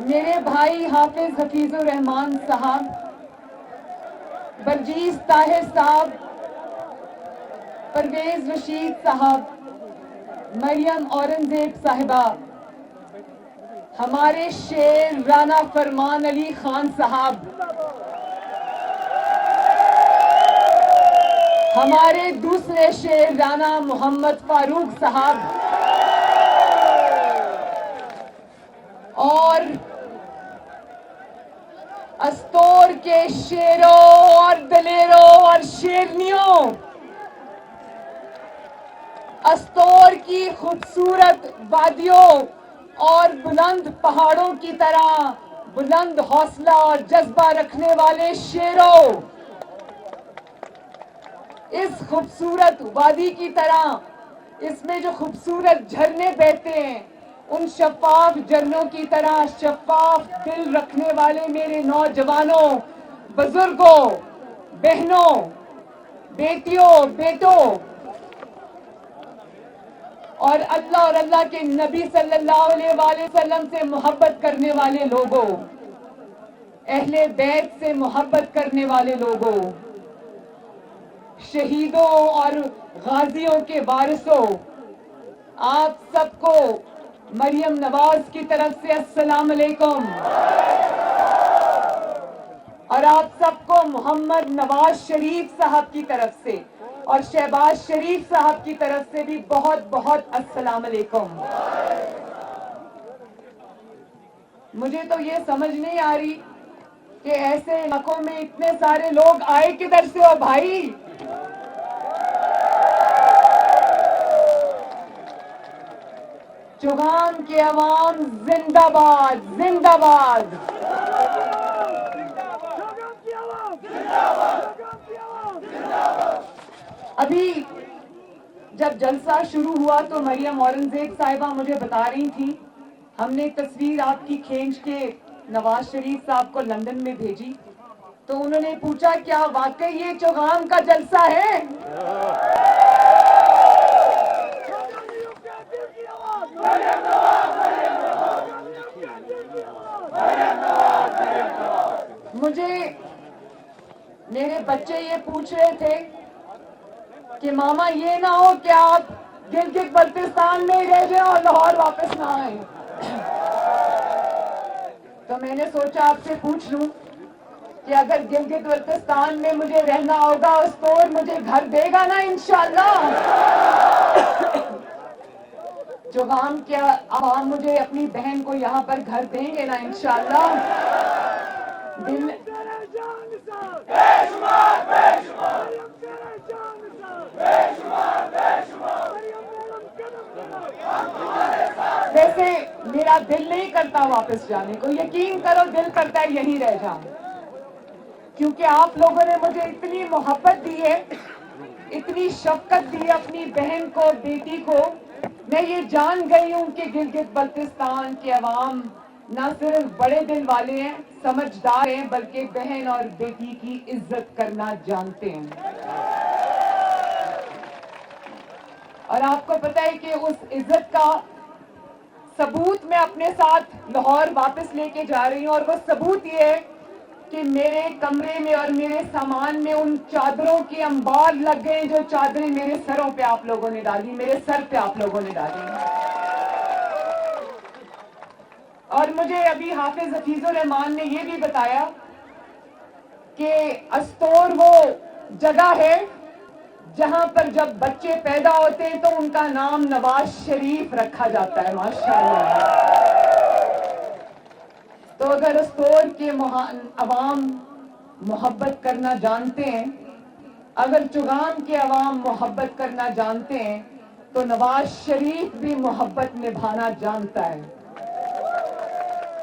میرے بھائی حافظ حفیظ الرحمان صاحب، برجیز طاہر صاحب، پرویز رشید صاحب، مریم اورنگزیب صاحبہ، ہمارے شیر رانا فرمان علی خان صاحب، ہمارے دوسرے شیر رانا محمد فاروق صاحب، اور استور کے شیروں اور دلیروں اور شیرنیوں، استور کی خوبصورت وادیوں اور بلند پہاڑوں کی طرح بلند حوصلہ اور جذبہ رکھنے والے شیروں، اس خوبصورت وادی کی طرح اس میں جو خوبصورت جھرنے بہتے ہیں، ان شفاف جھرنوں کی طرح شفاف دل رکھنے والے میرے نوجوانوں، بزرگوں، بہنوں، بیٹیوں، بیٹوں، اور اللہ کے نبی صلی اللہ علیہ وآلہ وسلم سے محبت کرنے والے لوگوں، اہل بیت سے محبت کرنے والے لوگوں، شہیدوں اور غازیوں کے وارثوں، آپ سب کو مریم نواز کی طرف سے السلام علیکم، اور آپ سب کو محمد نواز شریف صاحب کی طرف سے اور شہباز شریف صاحب کی طرف سے بھی بہت بہت السلام علیکم۔ مجھے تو یہ سمجھ نہیں آ رہی کہ ایسے علاقوں میں اتنے سارے لوگ آئے کدھر سے ہو بھائی؟ چوگان کے عوام زندہ باد، زندہ باد۔ ابھی جب جلسہ شروع ہوا تو مریم اورنگزیب صاحبہ مجھے بتا رہی تھی، ہم نے تصویر آپ کی کھینچ کے نواز شریف صاحب کو لندن میں بھیجی، تو انہوں نے پوچھا کیا واقعی یہ چوگان کا جلسہ ہے؟ مجھے میرے بچے یہ پوچھ رہے تھے کہ ماما یہ نہ ہو کہ آپ گلگت بلتستان میں رہ جائیں اور لاہور واپس نہ آئیں۔ تو میں نے سوچا آپ سے پوچھ لوں کہ اگر گلگت بلتستان میں مجھے رہنا ہوگا استور مجھے گھر دے گا نا انشاءاللہ؟ چوگان کے عوام مجھے اپنی بہن کو یہاں پر گھر دیں گے نا انشاءاللہ؟ ویسے میرا دل نہیں کرتا واپس جانے کو، یقین کرو دل کرتا ہے یہیں رہ جاؤں، کیونکہ آپ لوگوں نے مجھے اتنی محبت دی ہے، اتنی شفقت دی ہے اپنی بہن کو، بیٹی کو۔ میں یہ جان گئی ہوں کہ گلگت بلتستان کے عوام نہ صرف بڑے دل والے ہیں، سمجھدار ہیں، بلکہ بہن اور بیٹی کی عزت کرنا جانتے ہیں۔ اور آپ کو پتہ ہے کہ اس عزت کا ثبوت میں اپنے ساتھ لاہور واپس لے کے جا رہی ہوں، اور وہ ثبوت یہ ہے کہ میرے کمرے میں اور میرے سامان میں ان چادروں کے انبار لگ گئے جو چادریں میرے سروں پہ آپ لوگوں نے ڈالی، میرے سر پہ آپ لوگوں نے ڈالی۔ اور مجھے ابھی حافظ حفیظ الرحمان نے یہ بھی بتایا کہ استور وہ جگہ ہے جہاں پر جب بچے پیدا ہوتے ہیں تو ان کا نام نواز شریف رکھا جاتا ہے، ماشاءاللہ۔ تو اگر استور کے عوام محبت کرنا جانتے ہیں، اگر چوگان کے عوام محبت کرنا جانتے ہیں، تو نواز شریف بھی محبت نبھانا جانتا ہے،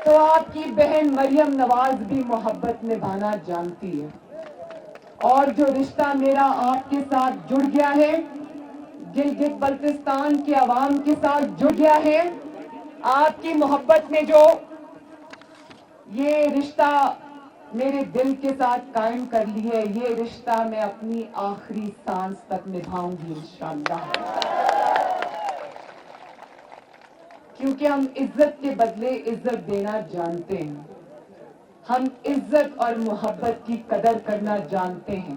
تو آپ کی بہن مریم نواز بھی محبت نبھانا جانتی ہے۔ اور جو رشتہ میرا آپ کے ساتھ جڑ گیا ہے، گلگت بلتستان کے عوام کے ساتھ جڑ گیا ہے، آپ کی محبت نے جو یہ رشتہ میرے دل کے ساتھ قائم کر لی ہے، یہ رشتہ میں اپنی آخری سانس تک نبھاؤں گی انشاءاللہ۔ کیونکہ ہم عزت کے بدلے عزت دینا جانتے ہیں، ہم عزت اور محبت کی قدر کرنا جانتے ہیں،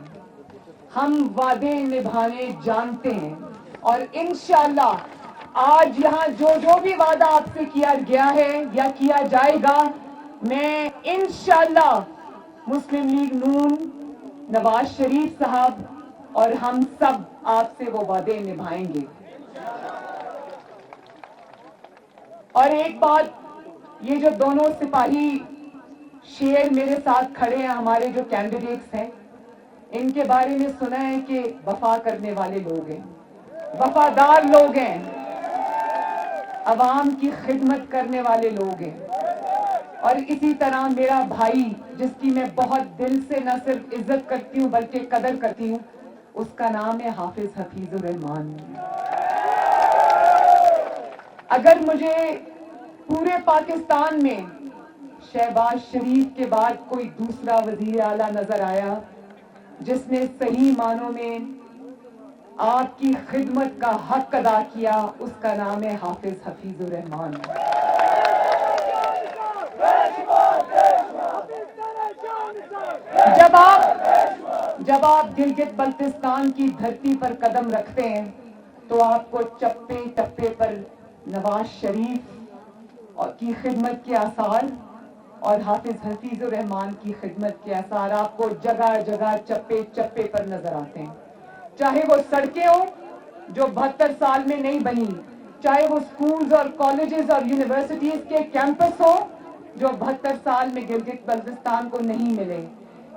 ہم وعدے نبھانے جانتے ہیں، اور انشاءاللہ آج یہاں جو بھی وعدہ آپ سے کیا گیا ہے یا کیا جائے گا، میں انشاءاللہ مسلم لیگ نون، نواز شریف صاحب اور ہم سب آپ سے وہ وعدے نبھائیں گے۔ اور ایک بات، یہ جو دونوں سپاہی شیر میرے ساتھ کھڑے ہیں، ہمارے جو کینڈیڈیٹس ہیں، ان کے بارے میں سنا ہے کہ وفا کرنے والے لوگ ہیں، وفادار لوگ ہیں، عوام کی خدمت کرنے والے لوگ ہیں۔ اور اسی طرح میرا بھائی، جس کی میں بہت دل سے نہ صرف عزت کرتی ہوں بلکہ قدر کرتی ہوں، اس کا نام ہے حافظ حفیظ الرحمان۔ اگر مجھے پورے پاکستان میں شہباز شریف کے بعد کوئی دوسرا وزیر اعلیٰ نظر آیا جس نے صحیح معنوں میں آپ کی خدمت کا حق ادا کیا، اس کا نام ہے حافظ حفیظ الرحمان۔ جب آپ گلگت بلتستان کی دھرتی پر قدم رکھتے ہیں تو آپ کو چپے چپے پر نواز شریف کی خدمت کے آثار اور حافظ حفیظ الرحمان کی خدمت کے آثار آپ کو جگہ جگہ چپے چپے پر نظر آتے ہیں، چاہے وہ سڑکیں ہوں جو 72 سال میں نہیں بنی، چاہے وہ سکولز اور کالجز اور یونیورسٹیز کے کیمپس ہوں جو 72 سال میں گلگت بلتستان کو نہیں ملے،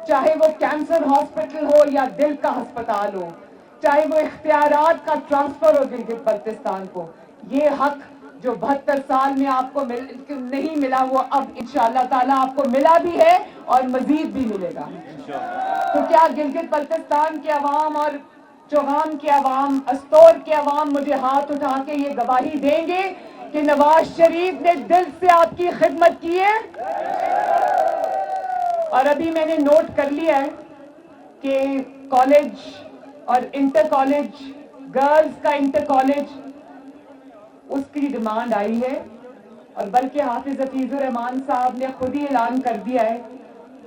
چاہے وہ کینسر ہاسپٹل ہو یا دل کا ہسپتال ہو، چاہے وہ اختیارات کا ٹرانسفر ہو گلگت بلتستان کو، یہ حق جو 72 سال میں آپ کو نہیں ملا، وہ اب انشاءاللہ تعالیٰ آپ کو ملا بھی ہے اور مزید بھی ملے گا۔ تو کیا گلگت بلتستان کے عوام اور چوگام کے عوام، استور کے عوام مجھے ہاتھ اٹھا کے یہ گواہی دیں گے کہ نواز شریف نے دل سے آپ کی خدمت کی ہے؟ اور ابھی میں نے نوٹ کر لیا ہے کہ کالج اور انٹر کالج، گرلز کا انٹر کالج، اس کی ڈیمانڈ آئی ہے، اور بلکہ حافظ حفیظ الرحمان صاحب نے خود ہی اعلان کر دیا ہے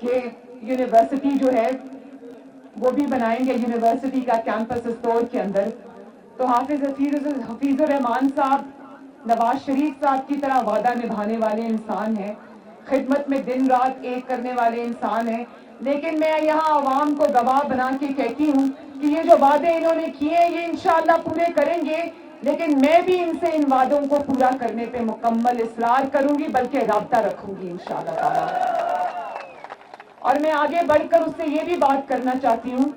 کہ یونیورسٹی جو ہے وہ بھی بنائیں گے، یونیورسٹی کا کیمپس استور کے اندر۔ تو حافظ حفیظ الرحمان صاحب نواز شریف صاحب کی طرح وعدہ نبھانے والے انسان ہیں، خدمت میں دن رات ایک کرنے والے انسان ہیں، لیکن میں یہاں عوام کو گواہ بنا کے کہتی ہوں کہ یہ جو وعدے انہوں نے کیے یہ انشاءاللہ پورے کریں گے، لیکن میں بھی ان سے ان وعدوں کو پورا کرنے پہ مکمل اصرار کروں گی، بلکہ رابطہ رکھوں گی انشاءاللہ تعالی۔ اور میں آگے بڑھ کر اس سے یہ بھی بات کرنا چاہتی ہوں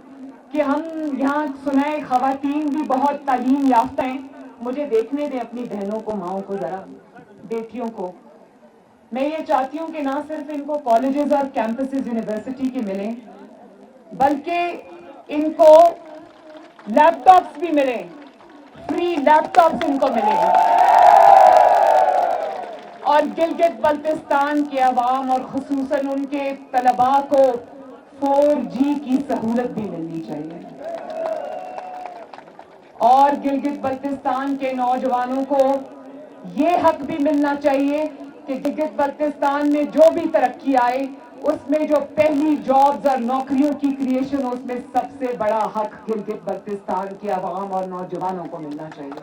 کہ ہم یہاں سنائے خواتین بھی بہت تعلیم یافتہ ہیں، مجھے دیکھنے دیں اپنی بہنوں کو، ماؤں کو، ذرا بیٹیوں کو۔ میں یہ چاہتی ہوں کہ نہ صرف ان کو کالجز اور کیمپسز یونیورسٹی کے ملیں، بلکہ ان کو لیپ ٹاپس بھی ملیں، فری لیپ ٹاپس ان کو ملیں، اور گلگت بلتستان کے عوام اور خصوصاً ان کے طلباء کو 4G کی سہولت بھی ملنی چاہیے، اور گلگت بلتستان کے نوجوانوں کو یہ حق بھی ملنا چاہیے کہ گلگت بلتستان میں جو بھی ترقی آئے اس میں جو پہلی جابز اور نوکریوں کی کریشن ہو، اس میں سب سے بڑا حق گلگت بلتستان کے عوام اور نوجوانوں کو ملنا چاہیے۔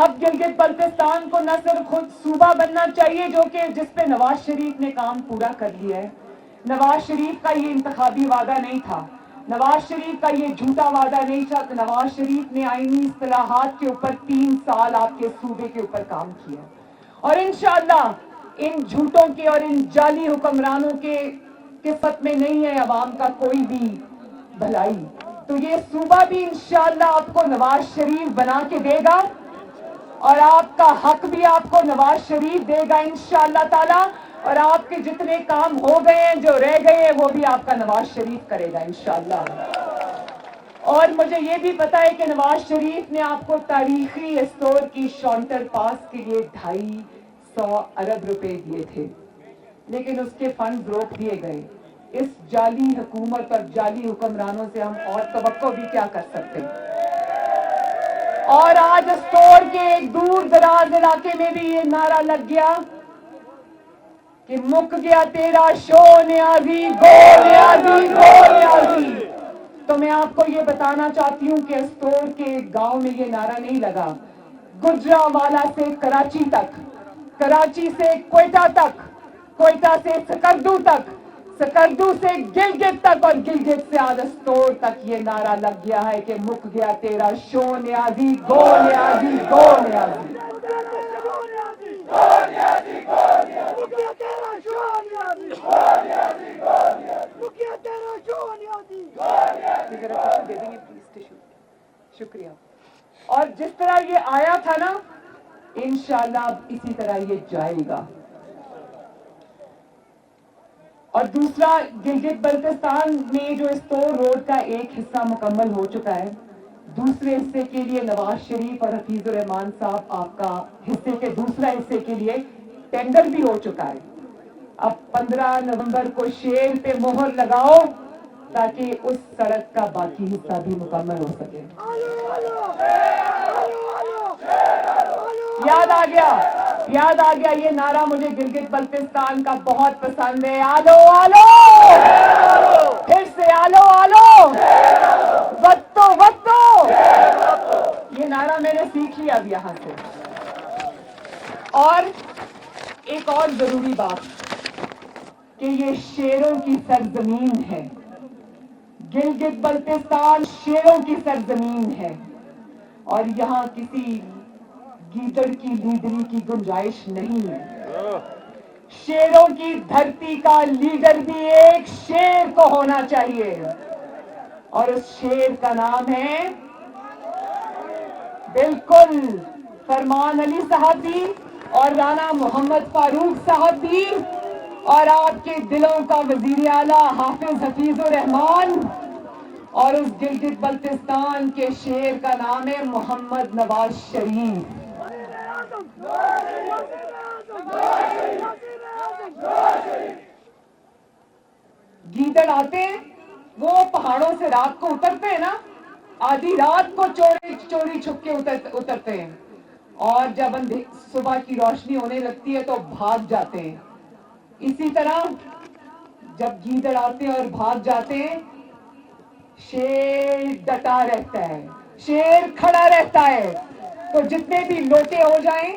اب گلگت بلتستان کو نہ صرف خود صوبہ بننا چاہیے، جو کہ جس پہ نواز شریف نے کام پورا کر لیا ہے۔ نواز شریف کا یہ انتخابی وعدہ نہیں تھا، نواز شریف کا یہ جھوٹا وعدہ نہیں تھا کہ نواز شریف نے آئینی اصلاحات کے اوپر 3 سال آپ کے صوبے کے اوپر کام کیا، اور انشاءاللہ ان جھوٹوں کے اور ان جعلی حکمرانوں کے قسمت میں نہیں ہے عوام کا کوئی بھی بھلائی۔ تو یہ صوبہ بھی انشاءاللہ آپ کو نواز شریف بنا کے دے گا، اور آپ کا حق بھی آپ کو نواز شریف دے گا انشاءاللہ تعالی، اور آپ کے جتنے کام ہو گئے ہیں، جو رہ گئے ہیں، وہ بھی آپ کا نواز شریف کرے گا انشاءاللہ۔ اور مجھے یہ بھی پتا ہے کہ نواز شریف نے آپ کو تاریخی استور کی شونٹر پاس کے لیے 250 ارب روپے دیے تھے، لیکن اس کے فنڈز روک دیے گئے۔ اس جعلی حکومت اور جعلی حکمرانوں سے ہم اور توقع بھی کیا کر سکتے ہیں؟ اور آج اسٹور کے ایک دور دراز علاقے میں بھی یہ نعرہ لگ گیا کہ مک گیا تیرا شو نیازی، گو نیازی، گو نیازی۔ تو میں آپ کو یہ بتانا چاہتی ہوں کہ اسٹور کے گاؤں میں یہ نعرہ نہیں لگا، گجرانوالہ سے کراچی تک، کراچی سے کوئٹہ تک، کوئٹہ سے سکردو تک، سکردو سے گلگت تک، اور گلگت سے آج اسٹور تک یہ نعرہ لگ گیا ہے کہ مک گیا تیرا شو نیازی، گو نیازی، گو نیازی۔ شکریہ۔ اور جس طرح یہ آیا تھا نا، انشاءاللہ اب اسی طرح یہ جائے گا۔ اور دوسرا، گلگت بلتستان میں جو اسٹور روڈ کا ایک حصہ مکمل ہو چکا ہے، دوسرے حصے کے لیے نواز شریف اور حفیظ الرحمان صاحب آپ کا حصے کے دوسرا حصے کے لیے ٹینڈر بھی ہو چکا ہے۔ اب 15 نومبر کو شیر پہ مہر لگاؤ تاکہ اس سڑک کا باقی حصہ بھی مکمل ہو سکے۔ یاد آ گیا یہ نعرہ مجھے گلگت بلتستان کا بہت پسند ہے، آلو آلو، پھر سے آلو آلو، وطو وطو۔ یہ نعرہ میں نے سیکھ لیا اب یہاں سے۔ اور ایک اور ضروری بات کہ یہ شیروں کی سرزمین ہے، گلگت بلتستان شیروں کی سرزمین ہے، اور یہاں کسی گیدڑ کی لیڈری کی گنجائش نہیں ہے۔ شیروں کی دھرتی کا لیڈر بھی ایک شیر کو ہونا چاہیے، اور اس شیر کا نام ہے بالکل فرمان علی صاحب بھی، اور رانا محمد فاروق صاحب بھی، اور آپ کے دلوں کا وزیر اعلیٰ حافظ حفیظ الرحمان، اور اس گلگت بلتستان کے شیر کا نام ہے محمد نواز شریف۔ گیدڑ آتے ہیں، وہ پہاڑوں سے رات کو اترتے ہیں نا، آدھی رات کو چوری چھپ کے اترتے ہیں، اور جب صبح کی روشنی ہونے لگتی ہے تو بھاگ جاتے ہیں۔ اسی طرح جب گیدڑ آتے ہیں اور بھاگ جاتے ہیں، شیر ڈٹا رہتا ہے، شیر کھڑا رہتا ہے۔ تو جتنے بھی لوٹے ہو جائیں،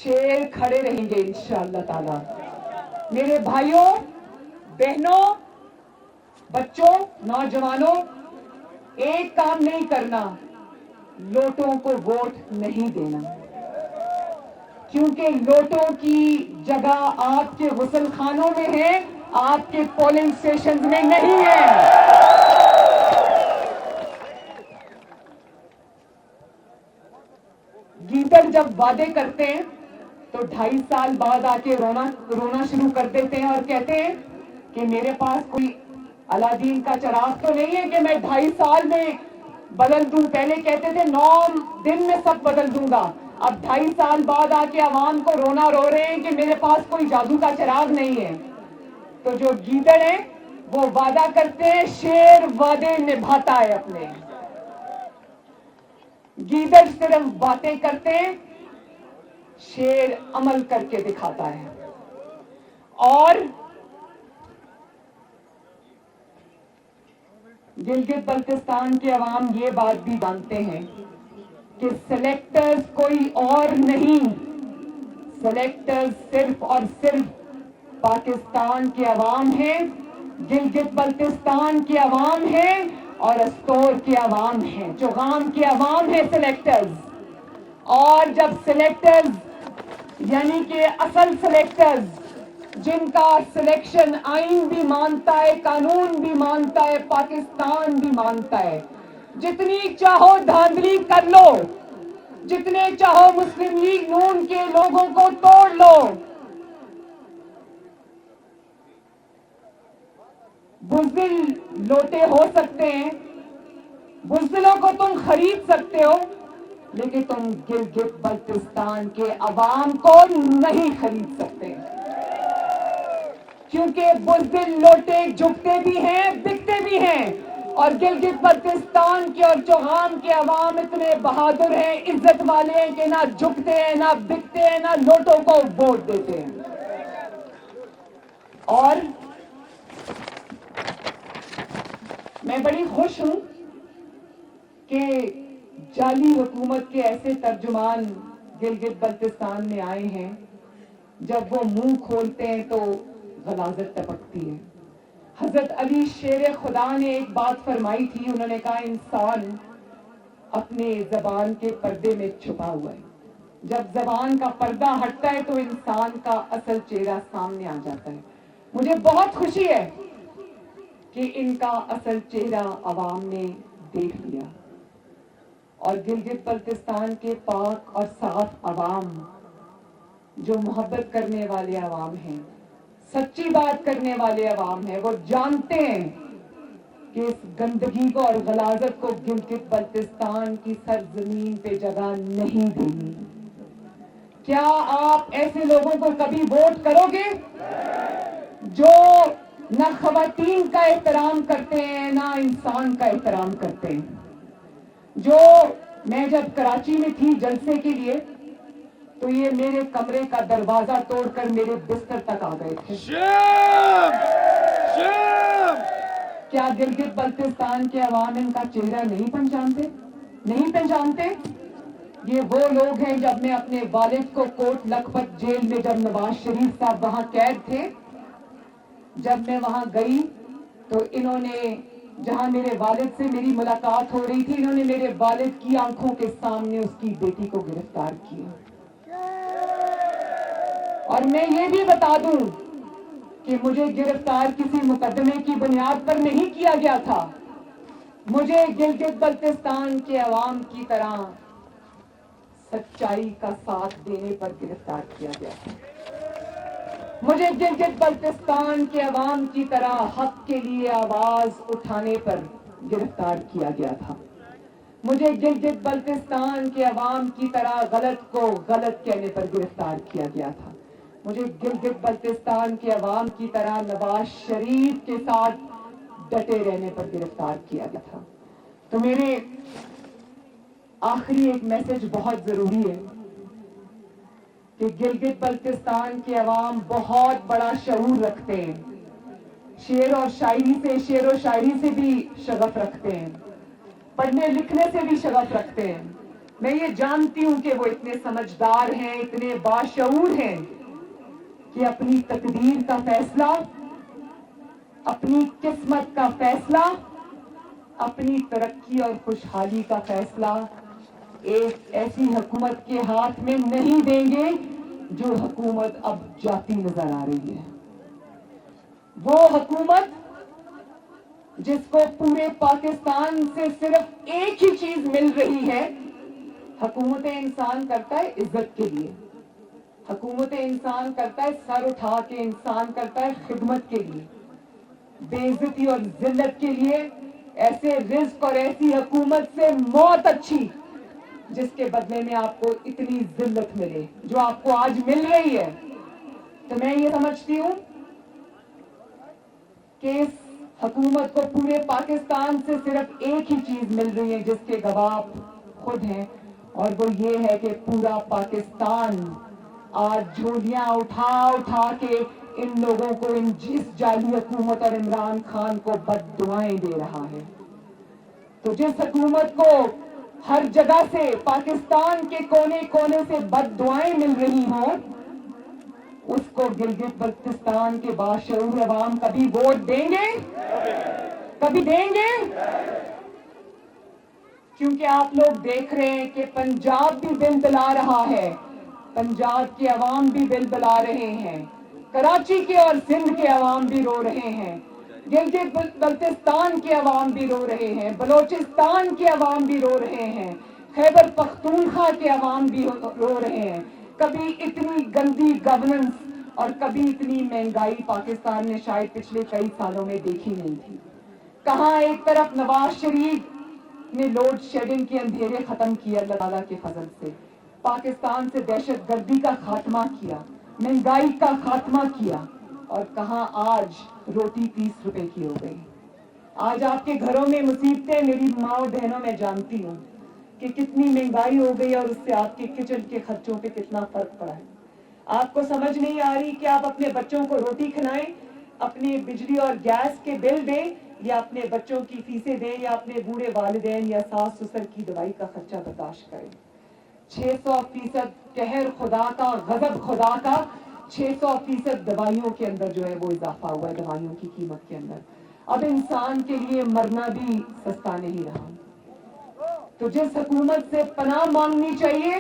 شیر کھڑے رہیں گے انشاءاللہ تعالی۔ میرے بھائیوں، بہنوں، بچوں، نوجوانوں، ایک کام نہیں کرنا، لوٹوں کو ووٹ نہیں دینا، کیونکہ لوٹوں کی جگہ آپ کے غسل خانوں میں ہے، آپ کے پولنگ اسٹیشن میں نہیں ہے۔ گیدڑ جب وعدے کرتے ہیں تو 2.5 سال بعد آ کے رونا شروع کر دیتے ہیں اور کہتے ہیں کہ میرے پاس کوئی الادین کا چراغ تو نہیں ہے کہ میں 2.5 سال میں بدل دوں۔ پہلے کہتے تھے 9 دن میں سب بدل دوں گا، اب 2.5 سال بعد آ کے عوام کو رو رہے ہیں کہ میرے پاس کوئی جادو کا چراغ نہیں ہے۔ تو جو گیدڑ ہیں وہ وعدہ کرتے ہیں، شیر وعدے نبھاتا ہے اپنے۔ گیدڑ صرف باتیں کرتے ہیں، شیر عمل کر کے دکھاتا ہے۔ اور گلگت بلتستان کے عوام یہ بات بھی جانتے ہیں کہ سلیکٹرز کوئی اور نہیں، سلیکٹرز صرف اور صرف پاکستان کے عوام ہیں، گلگت بلتستان کے عوام ہیں، اور اسٹور کے عوام ہیں، چوغام کے عوام ہیں سلیکٹرز۔ اور جب سلیکٹرز یعنی کہ اصل سلیکٹرز، جن کا سلیکشن آئین بھی مانتا ہے، قانون بھی مانتا ہے، پاکستان بھی مانتا ہے، جتنی چاہو دھاندلی کر لو، جتنے چاہو مسلم لیگ نون کے لوگوں کو توڑ لو، بزدل لوٹے ہو سکتے ہیں، بزدلوں کو تم خرید سکتے ہو، لیکن تم گلگت بلتستان کے عوام کو نہیں خرید سکتے، کیونکہ بزدل لوٹے جھکتے بھی ہیں، بکتے بھی ہیں، اور گلگت بلتستان کے اور چوغام کے عوام اتنے بہادر ہیں، عزت والے ہیں کہ نہ جھکتے ہیں، نہ بکتے ہیں، نہ نوٹوں کو ووٹ دیتے ہیں. اور میں بڑی خوش ہوں کہ جعلی حکومت کے ایسے ترجمان گلگت بلتستان میں آئے ہیں، جب وہ منہ کھولتے ہیں تو غلاظت ٹپکتی ہے. حضرت علی شیر خدا نے ایک بات فرمائی تھی، انہوں نے کہا انسان اپنے زبان کے پردے میں چھپا ہوا ہے، جب زبان کا پردہ ہٹتا ہے تو انسان کا اصل چہرہ سامنے آ جاتا ہے. مجھے بہت خوشی ہے کہ ان کا اصل چہرہ عوام نے دیکھ لیا، اور گلگت بلتستان کے پاک اور صاف عوام جو محبت کرنے والے عوام ہیں، سچی بات کرنے والے عوام ہیں، وہ جانتے ہیں کہ اس گندگی کو اور غلاظت کو گلگت بلتستان کی سرزمین پہ جگہ نہیں دینی. کیا آپ ایسے لوگوں کو کبھی ووٹ کرو گے جو نہ خواتین کا احترام کرتے ہیں، نہ انسان کا احترام کرتے ہیں؟ جو میں جب کراچی میں تھی جلسے کے لیے تو یہ میرے کمرے کا دروازہ توڑ کر میرے بستر تک آ گئے تھے. کیا گلگت بلتستان کے عوام ان کا چہرہ نہیں پہچانتے؟ نہیں پہچانتے؟ یہ وہ لوگ ہیں، جب میں اپنے والد کو کوٹ لکھپت جیل میں، جب نواز شریف صاحب وہاں قید تھے، جب میں وہاں گئی تو انہوں نے، جہاں میرے والد سے میری ملاقات ہو رہی تھی، انہوں نے میرے والد کی آنکھوں کے سامنے اس کی بیٹی کو گرفتار کیا. اور میں یہ بھی بتا دوں کہ مجھے گرفتار کسی مقدمے کی بنیاد پر نہیں کیا گیا تھا. مجھے گلگت بلتستان کے عوام کی طرح سچائی کا ساتھ دینے پر گرفتار کیا گیا تھا. مجھے گلگت بلتستان کے عوام کی طرح حق کے لیے آواز اٹھانے پر گرفتار کیا گیا تھا. مجھے گلگت بلتستان کے عوام کی طرح غلط کو غلط کہنے پر گرفتار کیا گیا تھا. مجھے گلگت بلتستان کے عوام کی طرح نواز شریف کے ساتھ ڈٹے رہنے پر گرفتار کیا گیا تھا. تو میرے آخری ایک میسج بہت ضروری ہے کہ گلگت بلتستان کے عوام بہت بڑا شعور رکھتے ہیں، شعر و شاعری سے بھی شغف رکھتے ہیں، پڑھنے لکھنے سے بھی شغف رکھتے ہیں. میں یہ جانتی ہوں کہ وہ اتنے سمجھدار ہیں، اتنے باشعور ہیں کہ اپنی تقدیر کا فیصلہ، اپنی قسمت کا فیصلہ، اپنی ترقی اور خوشحالی کا فیصلہ ایک ایسی حکومت کے ہاتھ میں نہیں دیں گے جو حکومت اب جاتی نظر آ رہی ہے. وہ حکومت جس کو پورے پاکستان سے صرف ایک ہی چیز مل رہی ہے. حکومت انسان کرتا ہے عزت کے لیے، حکومت انسان کرتا ہے سر اٹھا کے، انسان کرتا ہے خدمت کے لیے. بے عزتی اور ذلت کے لیے ایسے رزق اور ایسی حکومت سے موت اچھی جس کے بدلے میں آپ کو اتنی ذلت ملے جو آپ کو آج مل رہی ہے. تو میں یہ سمجھتی ہوں کہ اس حکومت کو پورے پاکستان سے صرف ایک ہی چیز مل رہی ہے جس کے گواہ خود ہیں، اور وہ یہ ہے کہ پورا پاکستان آج جھولیاں اٹھا اٹھا کے ان لوگوں کو، ان جس جعلی حکومت اور عمران خان کو بد دعائیں دے رہا ہے. تو جس حکومت کو ہر جگہ سے، پاکستان کے کونے کونے سے بد دعائیں مل رہی ہوں، اس کو گلگت بلتستان کے باشعور عوام کبھی ووٹ دیں گے؟ کبھی دیں گے؟ کیونکہ آپ لوگ دیکھ رہے ہیں کہ پنجاب بھی بل بلا رہا ہے، پنجاب کے عوام بھی بل بلا رہے ہیں، کراچی کے اور سندھ کے عوام بھی رو رہے ہیں، گلگت بلتستان کے عوام بھی رو رہے ہیں، بلوچستان کے عوام بھی رو رہے ہیں، خیبر پختونخوا کے عوام بھی رو رہے ہیں. کبھی اتنی گندی گورننس اور کبھی اتنی مہنگائی پاکستان نے شاید پچھلے کئی سالوں میں دیکھی نہیں تھی. کہاں ایک طرف نواز شریف نے لوڈ شیڈنگ کے اندھیرے ختم کیے اللہ تعالیٰ کے فضل سے، پاکستان سے دہشت گردی کا خاتمہ کیا، مہنگائی کا خاتمہ کیا، اور کہاں آج روٹی 30 روپے کی ہو گئی. آج آپ کے گھروں میں مصیبتیں میری ماں اور بہنوں میں جانتی ہوں کہ کتنی مہنگائی ہو گئی اور اس سے آپ کے کچن کے خرچوں پہ کتنا فرق پڑا ہے. آپ کو سمجھ نہیں آ رہی کہ آپ اپنے بچوں کو روٹی کھلائیں, اپنے بجلی اور گیس کے بل دیں, یا اپنے بچوں کی فیسیں دیں, یا اپنے بوڑھے والدین یا ساس سسر کی دوائی کا خرچہ برداشت کریں. 600% قہر خدا کا, غضب خدا کا, 600% دوائیوں کے اندر جو ہے وہ اضافہ ہوا ہے, دوائیوں کی قیمت کے اندر. اب انسان کے لیے مرنا بھی سستا نہیں رہا. تو جس حکومت سے پناہ مانگنی چاہیے,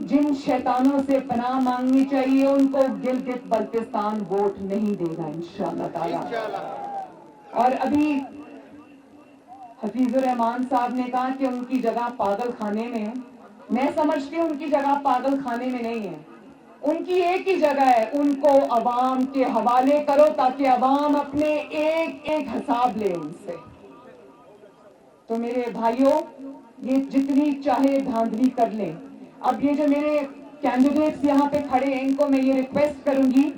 جن شیطانوں سے پناہ مانگنی چاہیے, ان کو گلگت بلتستان ووٹ نہیں دے گا انشاءاللہ تعالی. اور ابھی حفیظ الرحمان صاحب نے کہا کہ ان کی جگہ پاگل خانے میں ہے. میں سمجھتی ہوں ان کی جگہ پاگل خانے میں نہیں ہے. ان کی ایک ہی جگہ ہے, ان کو عوام کے حوالے کرو تاکہ عوام اپنے ایک ایک حساب لے ان سے. تو میرے بھائیوں, یہ جتنی چاہے دھاندلی کر لیں. اب یہ جو میرے کینڈیڈیٹس یہاں پہ کھڑے ہیں, ان کو میں یہ ریکویسٹ کروں گی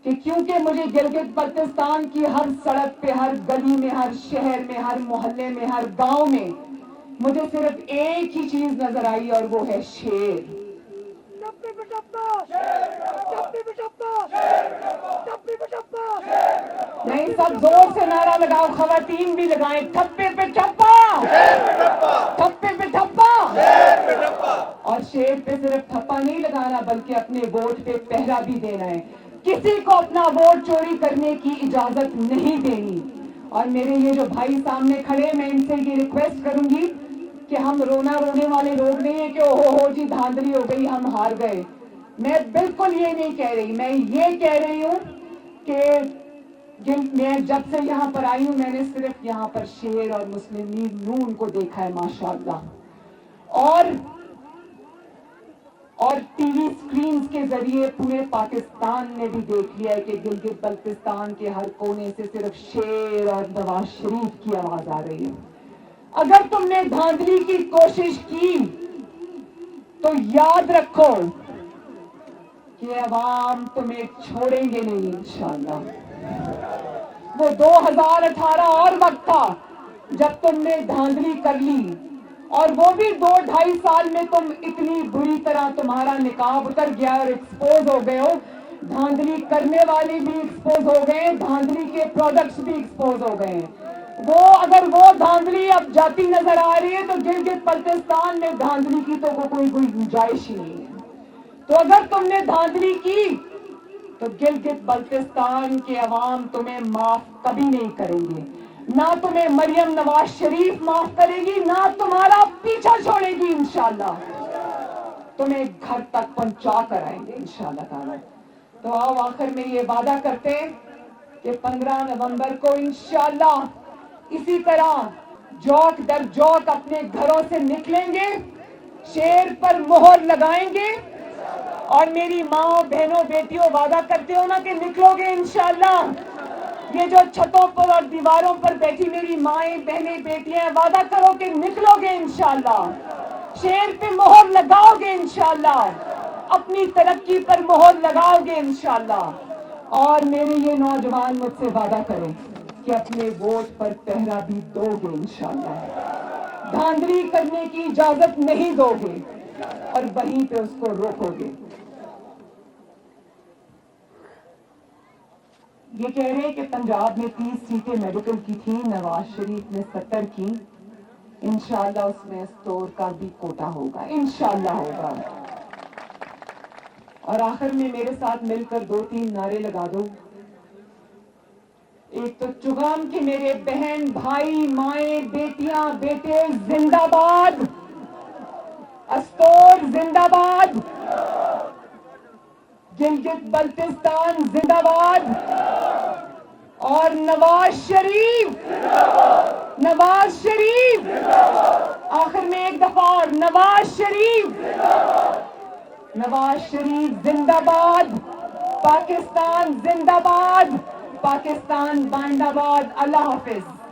کہ کیونکہ مجھے گلگت بلتستان کی ہر سڑک پہ, ہر گلی میں, ہر شہر میں, ہر محلے میں, ہر گاؤں میں مجھے صرف ایک ہی چیز نظر آئی, اور وہ ہے شیر. نہیں, سب زور سے نعرہ لگاؤ, خواتین بھی لگائیں, ٹھپے پہ ٹھپا, ٹھپے پہ ٹھپا. اور شیر پہ صرف ٹھپا نہیں لگانا بلکہ اپنے ووٹ پہ پہرا بھی دینا ہے. کسی کو اپنا ووٹ چوری کرنے کی اجازت نہیں دینی. اور میرے یہ جو بھائی سامنے کھڑے, میں ان سے یہ ریکویسٹ کروں گی کہ ہم رونے والے لوگ نہیں ہیں کہ ہو جی دھاندلی ہو گئی, ہم ہار گئے. میں بالکل یہ نہیں کہہ رہی. میں یہ کہہ رہی ہوں کہ میں جب سے یہاں پر آئی ہوں, میں نے صرف یہاں پر شیر اور مسلم لیگ نون کو دیکھا ہے ماشاءاللہ. اور ٹی وی سکرینز کے ذریعے پورے پاکستان نے بھی دیکھ لیا ہے کہ گلگت بلتستان کے ہر کونے سے صرف شیر اور نواز شریف کی آواز آ رہی ہے. اگر تم نے دھاندلی کی کوشش کی تو یاد رکھو کہ عوام تمہیں چھوڑیں گے نہیں انشاءاللہ. وہ 2018 اور وقت تھا جب تم نے دھاندلی کر لی, اور وہ بھی 2-2.5 سال میں تم اتنی بری طرح تمہارا نقاب اتر گیا اور ایکسپوز ہو گئے ہو. دھاندلی کرنے والے بھی ایکسپوز ہو گئے, دھاندلی کے پروڈکٹس بھی ایکسپوز ہو گئے ہیں. اگر وہ دھاندلی اب جاتی نظر آ رہی ہے تو گلگت بلتستان میں دھاندلی کی تو کوئی گنجائش ہی نہیں ہے. تو اگر تم نے دھاندلی کی تو گلگت بلتستان کے عوام تمہیں معاف کبھی نہیں کریں گے. نہ تمہیں مریم نواز شریف معاف کرے گی, نہ تمہارا پیچھا چھوڑے گی انشاءاللہ. تمہیں گھر تک پہنچا کر آئیں گے انشاءاللہ تعالی. تو آؤ آخر میں یہ وعدہ کرتے ہیں کہ 15 نومبر کو انشاءاللہ اسی طرح جوک در جوک اپنے گھروں سے نکلیں گے, شیر پر مہر لگائیں گے. اور میری ماں, بہنوں, بیٹیوں, وعدہ کرتے ہو نا کہ نکلو گے انشاءاللہ. یہ جو چھتوں پر اور دیواروں پر بیٹھی میری مائیں, بہنیں, بیٹیاں, وعدہ کرو کہ نکلو گے انشاءاللہ. شیر پہ مہر لگاؤ گے انشاءاللہ, اپنی ترقی پر مہر لگاؤ گے انشاءاللہ. اور میرے یہ نوجوان مجھ سے وعدہ کریں کہ اپنے ووٹ پر پہرا بھی دو گے انشاءاللہ. دھاندلی کرنے کی اجازت نہیں دو گے اور وہیں پہ اس کو روکو گے. یہ کہہ رہے کہ پنجاب میں 30 سیٹیں میڈیکل کی تھیں, نواز شریف نے 70 کی. انشاءاللہ اس میں اسٹور کا بھی کوٹا ہوگا, انشاءاللہ ہوگا. اور آخر میں میرے ساتھ مل کر 2-3 نعرے لگا دو. ایک تو چگان کے میرے بہن, بھائی, مائیں, بیٹیاں, بیٹے زندہ باد, اسٹور زندہ باد, گلگت بلتستان زندہ باد, اور نواز شریف, نواز شریف, آخر میں ایک دفعہ اور نواز شریف, نواز شریف زندہ باد, پاکستان زندہ باد, پاکستان بائنڈ آباد. اللہ حافظ.